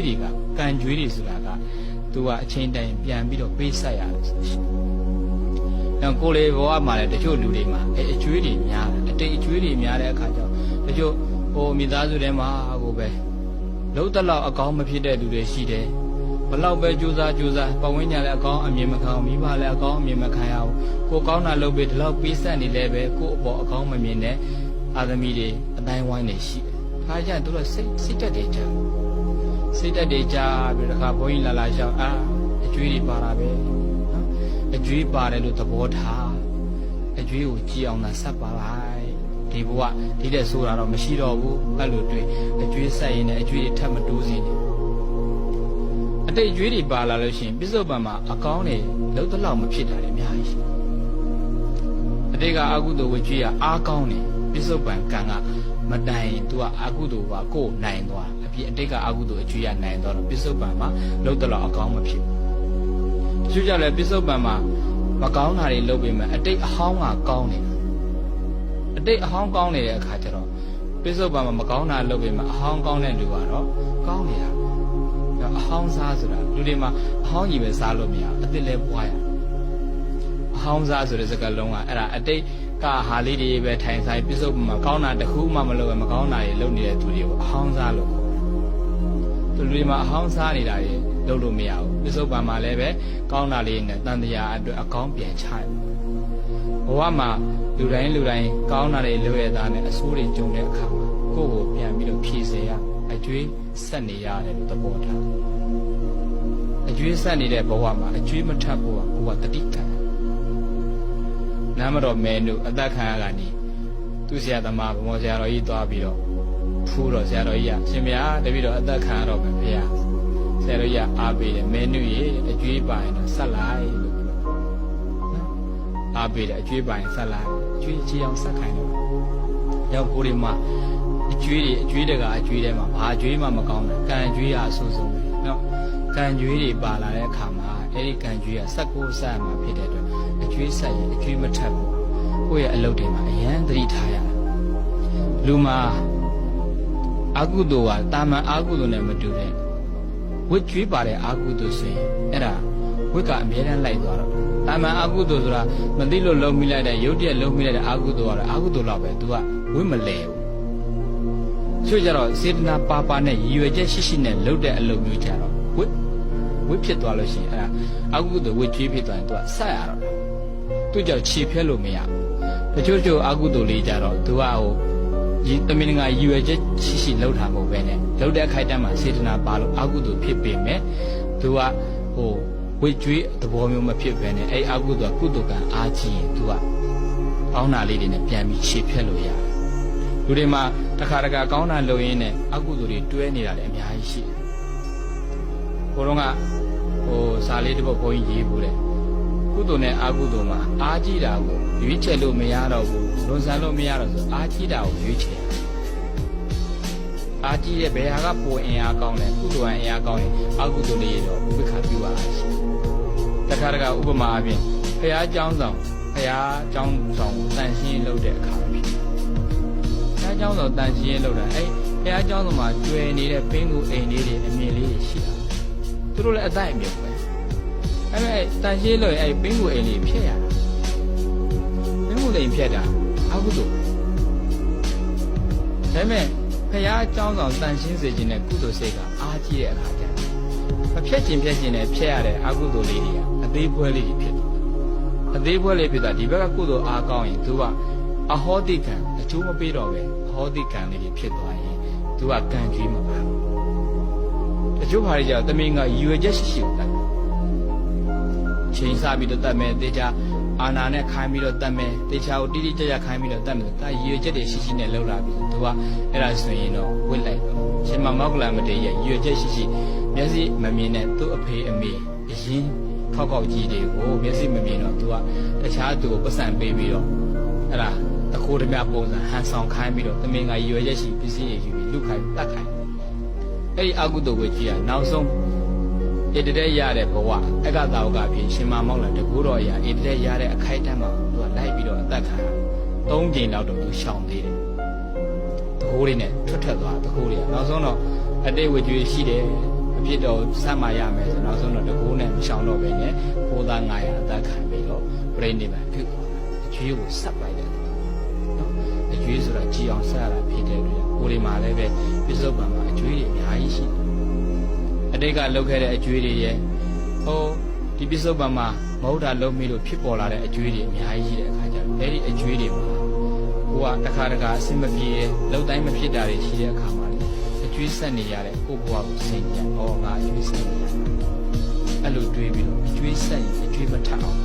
တွေကကံကြွေးတွေဆိုတာကသူကအချိန်တိုင်းပြန်ပြီးတော့ပေးဆက်ရတယ်ဆိုရှင်။နောက်ကိုလေဘဝမှာလည်းတချို့လူတွေမှာအကျွေးတွေများတယ်အတိတ်အကျွေးတွေများတဲ့အခါကျတော့တချို့မိသားစုထဲမှာကိုပဲလုံးတလောက်အကောင်းမဖြစ်တဲ့လူတွေရှိတယ်။ဘလောက်ပဲကြိုးစားပတ်ဝန်းကျင်လည်းအကောင်းအမြင်မခံအောင်မိဘလည်းအကောင်းအမြင်မခံရအောင်ကိုကောင်းတာလုပ်ပြီးဒီလောက်ပေးဆက်နေလဲပဲကိုအပေါ်အကောင်းမမြင်တဲ့အာသမီတွေအတိုင်းဝိုင်းနေရှိတယ်။ဒါကြောင့်သူတို့စိတ်တက်တယ်ကြ။စိတ်တက်တယ်ကြပြီးတခါဘုန်းကြီးလာလျှောက်အကျွေးတွေပါတာပဲနော်အကျွေးပါတယ်လို့သဘောထားအကျွေးကိုကြည်အောင်သာဆက်ပါလိုက်ဒီဘဝဒီတဲ့ဆိုတာတော့မရှိတော့ဘူးအဲ့လိုတွေ့အကျွေးဆက်ရင်လည်းအကျွေးတွေထပ်မတိုးစေနဲ့အတိတ်အကျွေးတွေပါလာလို့ရှိရင်ပြစ္ဆုတ်ပံမှာအကောင်းတွေလုံးတလောက်မဖြစ်တာတွေအများကြီးရှိအတိတ်ကအကုသိုလ်ဝကျွေးကအားကောင်းတယ်ပြစ္ဆုတ်ပံကံကမတိုင်သူကအကုသိုလ်ပါကိုယ်နိုင်သွားအတိတ်ကအကုသိုလ်အကျွေးရနိုင်တော့ပြစ္ဆုတ်ပံမှာလုံးတလောက်အကောင်းမဖြစ်ဘူးသူကြလည်းပြစ္ဆုတ်ပံမှာမကောင်းတာတွေလုပ်ပြီးမှအတိတ်အဟောင်းကကောင်းတယ်အတိတ်အဟောင်းကောင်းနေတဲ့အခါကျတော့ပြစ္ဆုတ်ပံမှာမကောင်းတာလုပ်ပြီးမှအဟောင်းကောင်းတဲ့လူကတော့ကောင်းနေတာအဟောင်းစားဆိုတာလူတွေမှာအဟောင်းကြီးပဲစားလို့မရအသစ်လဲပွားရအဟောင်းစားဆိုတဲ့စကားလုံးကအဲ့ဒါအတိတ်ကဟာလေးတွေပဲထိုင်ဆိုင်ပြစ္ဆုတ်ပံမှာကောင်းတာတစ်ခုမှမလုပ်ပဲမကောင်းတာတွေလုပ်နေတဲ့သူတွေကိုအဟောင်းစားလို့သူလူတွေမှာအဟောင်းစားနေတာတွေလုပ်လို့မရဘူးပြစ္ဆုတ်ပံမှာလည်းပဲကောင်းတာလေးနဲ့တန်တရားအတွက်အကောင်းပြန်ချရဘဝမှာလူတိုင်းကောင်းတာတွေလုပ်ရတာနဲ့အဆိုးတွေကြုံတဲ့အခါမှာကိုယ့်ကိုပြန်ပြီးတော့ဖြည့်စေရအကျွေးဆက်နေရတယ်လို့သဘောထားအကျွေးဆက်နေတဲ့ဘဝမှာအကျွေးမထပ်ဖို့ကဘဝတတိကံနာမတော်မဲနုအသက်ခံရကနေသူဆရာသမားဗမောဆရာတော်ကြီးသွားပြီးတော့ဖူးတော့ဆရာတော်ကြီးကရှင်ဗျာတပည့်တော်အသက်ခံရတော့မယ်ဖေရဆရာတော်ကြီးအားပေးတယ်မဲနုရေအကျွေးပိုင်တော့ဆက်လိုက်လို့ပြောနော်အားပေးတယ်အကျွေးပိုင်ဆက်လိုက်အကျွေးချီအောင်ဆက်ခိုင်းတော့ရောက်ကိုဒီမှာအကျွေးတကအကျွေးထဲမှာဘာအကျွေးမှမကောင်းဘူးကံအကျွေးကအဆိုးဆုံးပဲနော်ကံကျွေးတွေပါလာတဲ့အခါမှာအဲ့ဒီကံကျွေးကစက်ကိုဆက်မှာဖြစ်တဲ့အတွက်အကျွေးဆက်ရင်အကျွေးမထပ်ဘူးကိုယ့်ရဲ့အလုပ်တွေမှာအရန်သတိထားရတာလူမှာအာကုသိုလ်ကတာမန်အာကုသိုလ်နဲ့မတူတဲ့ဝိကျွေးပါတဲ့အာကုသိုလ်ဆိုရင်အဲ့ဒါဝိကအမြဲတမ်းလိုက်သွားတော့တာမန်အာကုသိုလ်ဆိုတာမသိလို့လုံးမိလိုက်တဲ့ရုပ်တရက်လုံးမိလိုက်တဲ့အာကုသိုလ်ကတော့အာကုသိုလ်တော့ပဲ तू ကဝိမလဲဘူးချို့ကြတော့စေတနာပါနဲ့ရည်ရွယ်ချက်ရှိနဲ့လုပ်တဲ့အလုပ်မျိုးကြတော့ဝိဖြစ်သွားလို့ရှိရင်အဲ့ဒါအာကုသိုလ်ဝိကျွေးဖြစ်သွားရင် तू ကဆက်ရတော့သူကြောင့်ခြေဖျက်လို့မရဘူးတချို့အာကုသိုလ်လေးကြတော့ तू ကတမင်ငါရည်ရွယ်ချက်ရှိလောက်တာမဟုတ်ပဲနဲ့လောက်တဲ့အခိုက်အတန့်မှာစေတနာပါလို့အာကုသိုလ်ဖြစ်ပေမဲ့သူကဝိကျွေးသဘောမျိုးမဖြစ်ပဲနဲ့အဲ့အာကုသိုလ်ကကုသိုလ်ကံအားကြီးရင်သူကကောင်းတာလေးတွေနဲ့ပြန်ပြီးခြေဖြတ်လို့ရတယ်လူတွေမှာတစ်ခါကောင်းတာလုပ်ရင်းနဲ့အာကုသိုလ်တွေတွဲနေတာလည်းအများကြီးရှိတယ်ဘုရားကစာလေးတစ်ပုဒ်ဘုန်းကြီးရေးဖို့တယ်ကုသိုလ်နဲ့အာကုသိုလ်မှာအားကြီးတာကိုရွေးချယ်လို့မရတော့ဘူးလွန်ဆန်လို့မရတော့ဆိုအားကြီးတာကိုရွေးချယ်အားကြီးတဲ့ဘယ်ဟာကပိုအင်အားကောင်းလဲကုသိုလ်အင်အားကောင်းရင်အာကုသိုလ်လေးတော့ဝိခါပြုပါလားရှိတခါဥပမာအပြင်ဘုရားကျောင်းဆောင်တန်ရှင်းလုပ်တဲ့အခါဖြစ်ဘုရားကျောင်းဆောင်တန်ရှင်းလုပ်တာဘုရားကျောင်းဆောင်မှာကျွယ်နေတဲ့ပင်ကူအိမ်လေးတွေအမြင်လေးတွေရှိတာသူတို့လည်းအသက်အမြင်ပဲအဲ့မဲ့တန်ရှင်းလို့ပင်ကူအိမ်လေးဖြစ်ရတာပင်ကူအိမ်ဖြစ်တာအာကုသိုလ်ဒါပေမဲ့ဘုရားကျောင်းဆောင်တန်ရှင်းစေခြင်းနဲ့ကုသိုလ်စိတ်ကအားကြီးတဲ့အခါကျမဖြတ်ခြင်းနဲ့ဖြတ်ရတဲ့အာကုသိုလ်လေးတွေကအသေးပွဲလေးတွေဖြစ်အသေးပွဲလေးဖြစ်တာဒီဘက်ကကုသိုလ်အားကောင်းရင်သူကအဟောတိကံအကျိုးမပေးတော့ပဲအဟောတိကံလေးတွေဖြစ်သွားရင်သူကကံကြီးမှာပါတချို့ဘာတွေကြောင့်တမင်ကရည်ရွယ်ချက်ရှိကိုတတ်ချိန်စားပြီးတော့တတ်မယ်တေချာအာနာနဲ့ခိုင်းပြီးတော့တတ်မယ်တေချာကိုတိတိကျကျခိုင်းပြီးတော့တတ်မယ်ဒါရည်ရွယ်ချက်တွေရှိနဲ့လှုပ်လာပြီးသူကအဲ့ဒါဆိုရင်တော့ဝစ်လိုက်တော့ရှင်မမောက္ကလမတေရဲ့ရည်ရွယ်ချက်ရှိမျက်စိမမြင်တဲ့သူ့အဖေအမေအရင်ခောက်ကြီးတွေကိုမျက်စိမမြင်တော့သူကတခြားသူကိုပတ်စံပေးပြီးတော့အဲ့ဒါတခိုးတမပုံစံဟန်ဆောင်ခိုင်းပြီးတော့တမင်ကရွယ်ရက်ရှိပစ္စည်းတွေယူပြီးလူခိုင်းတတ်ခိုင်းအဲ့ဒီအကုသိုလ်ကိုကြည့်ရနောက်ဆုံးဣတတဲ့ရတဲ့ဘဝအက္ခတာဝကဖြစ်ရှင်မမောက်လာတကူတော်ရဣတတဲ့ရတဲ့အခိုက်အတန့်မှာသူကလိုက်ပြီးတော့အသက်ခံ3ကြိမ်လောက်တော့သူရှောင်သေးတယ်တခိုးလေးနဲ့ထွက်သွားတခိုးလေးနောက်ဆုံးတော့အတိတ်ဝကျွေးရှိတယ် ဖြစ်တော့ဆက်မှရမယ်ဆိုနောက်ဆုံးတော့တကူနဲ့မရှောင်တော့ပဲနဲ့ခိုးသား900အသက်ခံပြီးတော့ပြိနေပါပြုအကျွေးကိုဆက်လိုက်တယ်နော်အကျွေးဆိုတာကြည်အောင်ဆက်ရတာဖြစ်တဲ့အတွက်ကိုယ်ဒီမှာလည်းပဲပြစ္ဆုတ်ပံမှာအကျွေးတွေအများကြီးရှိတယ်အတိတ်ကလုပ်ခဲ့တဲ့အကျွေးတွေရဲ့ဟိုဒီပြစ္ဆုတ်ပံမှာမဟုတ်တာလုပ်မိလို့ဖြစ်ပေါ်လာတဲ့အကျွေးတွေအများကြီးရှိတဲ့အခါကျတော့အဲ့ဒီအကျွေးတွေမှာကိုကတခါတခါအဆင်မပြေလောက်တိုင်းမဖြစ်တာတွေရှိတဲ့အခါမှာလေအကျွေးဆက်နေရတဲ့ကိုယ့်ဘဝကိုစဉ်းကြံဟောငါအကျွေးဆက်နေရအဲ့လိုတွေးပြီးတော့အကျွေးဆက်ရင်အကျွေးမထအောင်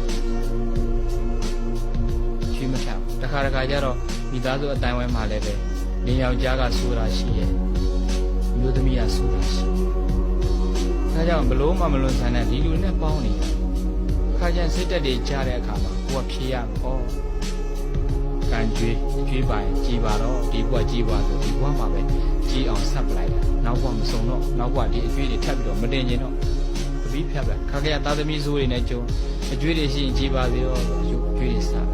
အကျွေးမထအောင်တခါတခါကျတော့မိသားစုအတိုင်းဝိုင်းမှာလည်းပဲနေယောက်ျားကဆိုတာရှိရဲ့မျိုးသမီးကဆိုတာရှိဒါကြောင့်ဘလို့မှမလွန်ဆန်တဲ့ဒီလူနဲ့ပေါင်းနေတာခါကျန်စစ်တက်တွေကြားတဲ့အခါမှာကိုကဖြေရမယ်ဟောကံကြွေးကြွေးပါရင်ကြည်ပါတော့ဒီဘွားကြည်ပါဆိုဒီဘွားမှာပဲကြည်အောင်ဆက်ပလိုက်တာနောက်ဘွားမစုံတော့နောက်ဘွားဒီအကျွေးတွေထပ်ပြီးတော့မတင်ကျင်တော့တပီးဖြတ်ပလိုက်ခါကျန်သားသမီးစိုးတွေနဲ့ကြုံအကျွေးတွေရှိရင်ကြည်ပါစေတော့အကျွေးတွေစား